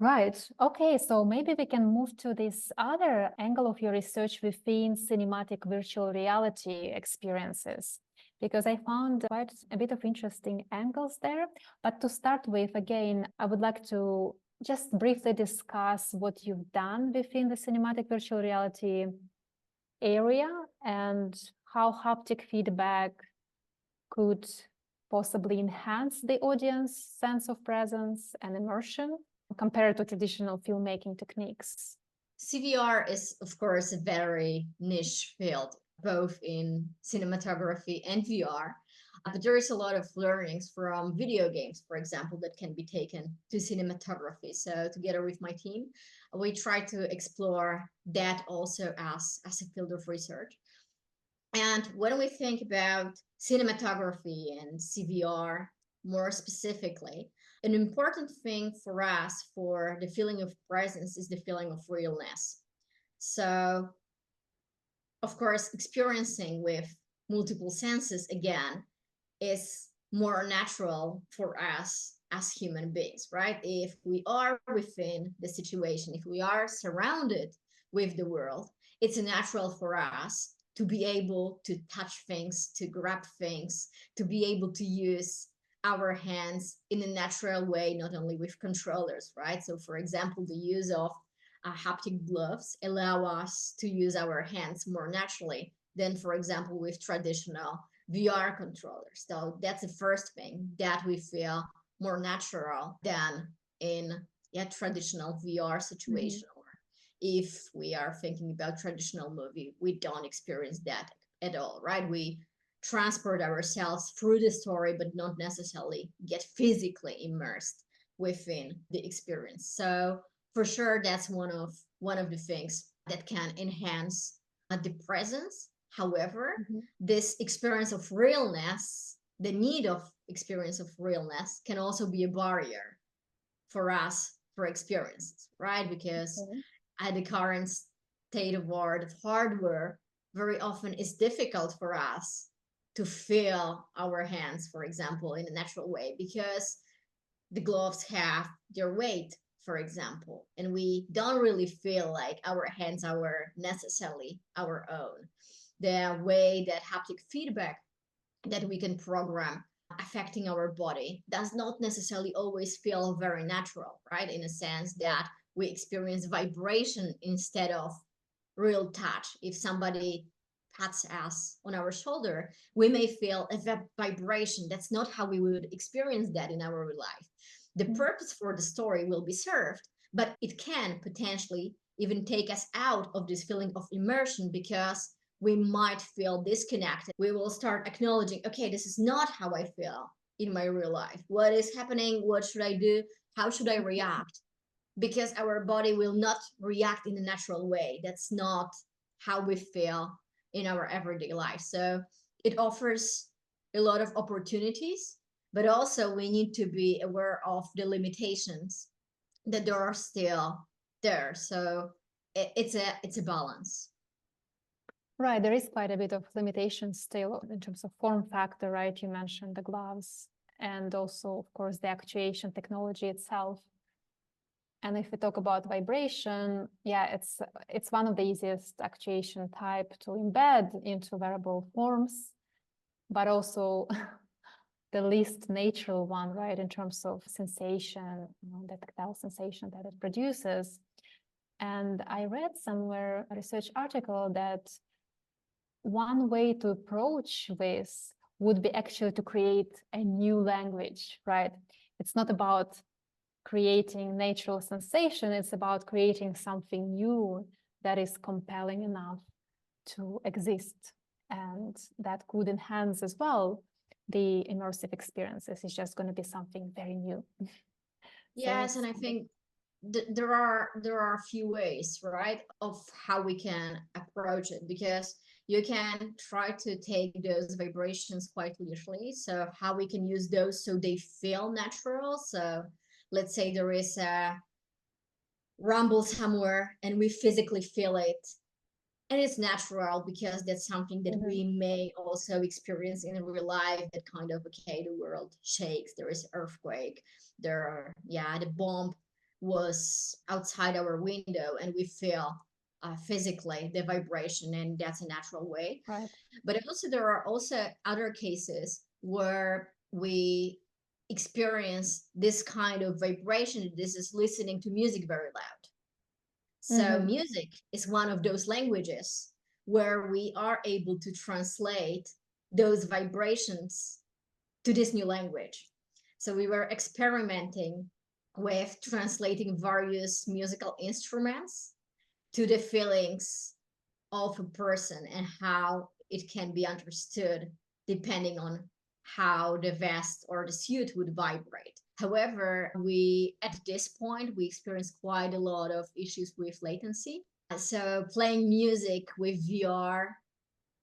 Right. Okay. So maybe we can move to this other angle of your research within cinematic virtual reality experiences, because I found quite a bit of interesting angles there. But to start with, again, I would like to just briefly discuss what you've done within the cinematic virtual reality area and how haptic feedback could possibly enhance the audience sense of presence and immersion compared to traditional filmmaking techniques. CVR is, of course, a very niche field, both in cinematography and VR. But there is a lot of learnings from video games, for example, that can be taken to cinematography. So together with my team, we try to explore that also as a field of research. And when we think about cinematography and CVR more specifically, an important thing for us for the feeling of presence is the feeling of realness. So, of course, experiencing with multiple senses again is more natural for us as human beings, right? If we are within the situation, if we are surrounded with the world, it's natural for us to be able to touch things, to grab things, to be able to use our hands in a natural way, not only with controllers, right? So, for example, the use of haptic gloves allow us to use our hands more naturally than, for example, with traditional VR controllers. So that's the first thing that we feel more natural than in traditional VR situation. Or if we are thinking about traditional movie, we don't experience that at all, right? We transport ourselves through the story, but not necessarily get physically immersed within the experience. So for sure, that's one of the things that can enhance the presence. However, this experience of realness, the need of experience of realness, can also be a barrier for us for experiences, right? Because at the current state of art of hardware, very often it's difficult for us to feel our hands, for example, in a natural way, because the gloves have their weight, for example, and we don't really feel like our hands are necessarily our own. The way that haptic feedback that we can program affecting our body does not necessarily always feel very natural, right? In a sense that we experience vibration instead of real touch. If somebody pats us on our shoulder, we may feel a vibration. That's not how we would experience that in our real life. The purpose for the story will be served, but it can potentially even take us out of this feeling of immersion because we might feel disconnected. We will start acknowledging, okay, this is not how I feel in my real life. What is happening? What should I do? How should I react? Because our body will not react in a natural way. That's not how we feel in our everyday life. So it offers a lot of opportunities, but also we need to be aware of the limitations that there are still there. So it's a balance. Right, there is quite a bit of limitations still in terms of form factor, right? You mentioned the gloves and also, of course, the actuation technology itself. And if we talk about vibration, yeah, it's one of the easiest actuation type to embed into wearable forms, but also the least natural one, right, in terms of sensation, the tactile sensation that it produces. And I read somewhere a research article that one way to approach this would be actually to create a new language, right? It's not about creating natural sensation, it's about creating something new that is compelling enough to exist and that could enhance as well the immersive experiences. It's just going to be something very new. Yes, and I think there are a few ways, right, of how we can approach it, because you can try to take those vibrations quite literally. So how we can use those so they feel natural. So let's say there is a rumble somewhere and we physically feel it, and it's natural because that's something that we may also experience in real life, that kind of, okay, the world shakes, there is earthquake, there are, the bomb was outside our window and we feel physically the vibration, and that's a natural way. Right. But also there are also other cases where we experience this kind of vibration. This is listening to music very loud. So music is one of those languages where we are able to translate those vibrations to this new language. So we were experimenting with translating various musical instruments to the feelings of a person and how it can be understood depending on how the vest or the suit would vibrate. However, at this point, we experience quite a lot of issues with latency. So playing music with VR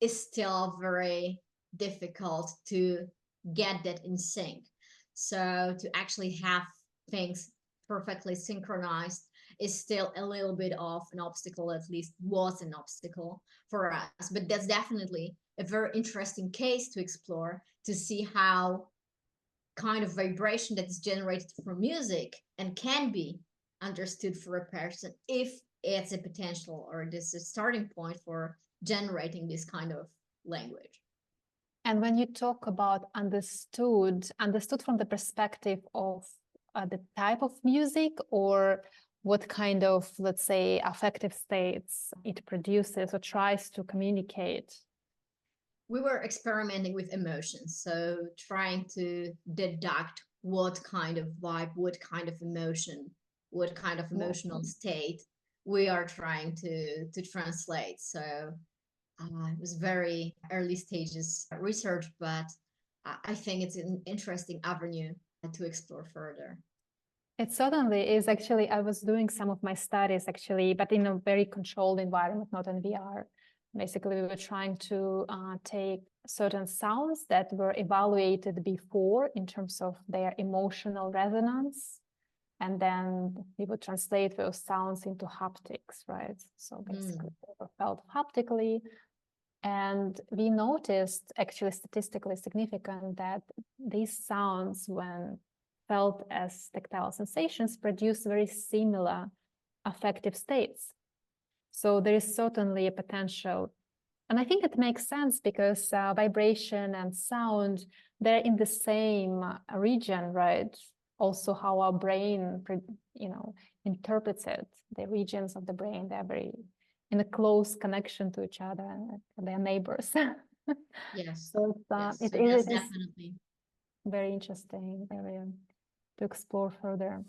is still very difficult to get that in sync. So to actually have things perfectly synchronized is still a little bit of an obstacle, at least was an obstacle for us. But that's definitely a very interesting case to explore, to see how kind of vibration that is generated from music and can be understood for a person, if it's a potential or this is a starting point for generating this kind of language. And when you talk about understood from the perspective of the type of music, or what kind of, let's say, affective states it produces or tries to communicate? We were experimenting with emotions, so trying to deduct what kind of vibe, what kind of emotion, what kind of emotional state we are trying to translate. So it was very early stages research, but I think it's an interesting avenue to explore further. It certainly is. Actually, I was doing some of my studies actually, but in a very controlled environment, not in VR. Basically, we were trying to take certain sounds that were evaluated before in terms of their emotional resonance, and then we would translate those sounds into haptics, right? So basically, they were felt haptically. And we noticed, actually statistically significant, that these sounds, when felt as tactile sensations, produce very similar affective states. So there is certainly a potential. And I think it makes sense because vibration and sound, they're in the same region, right? Also how our brain, interprets it. The regions of the brain, they're very in a close connection to each other. They're neighbors. Yes. So yes. it So is definitely very interesting area to explore further.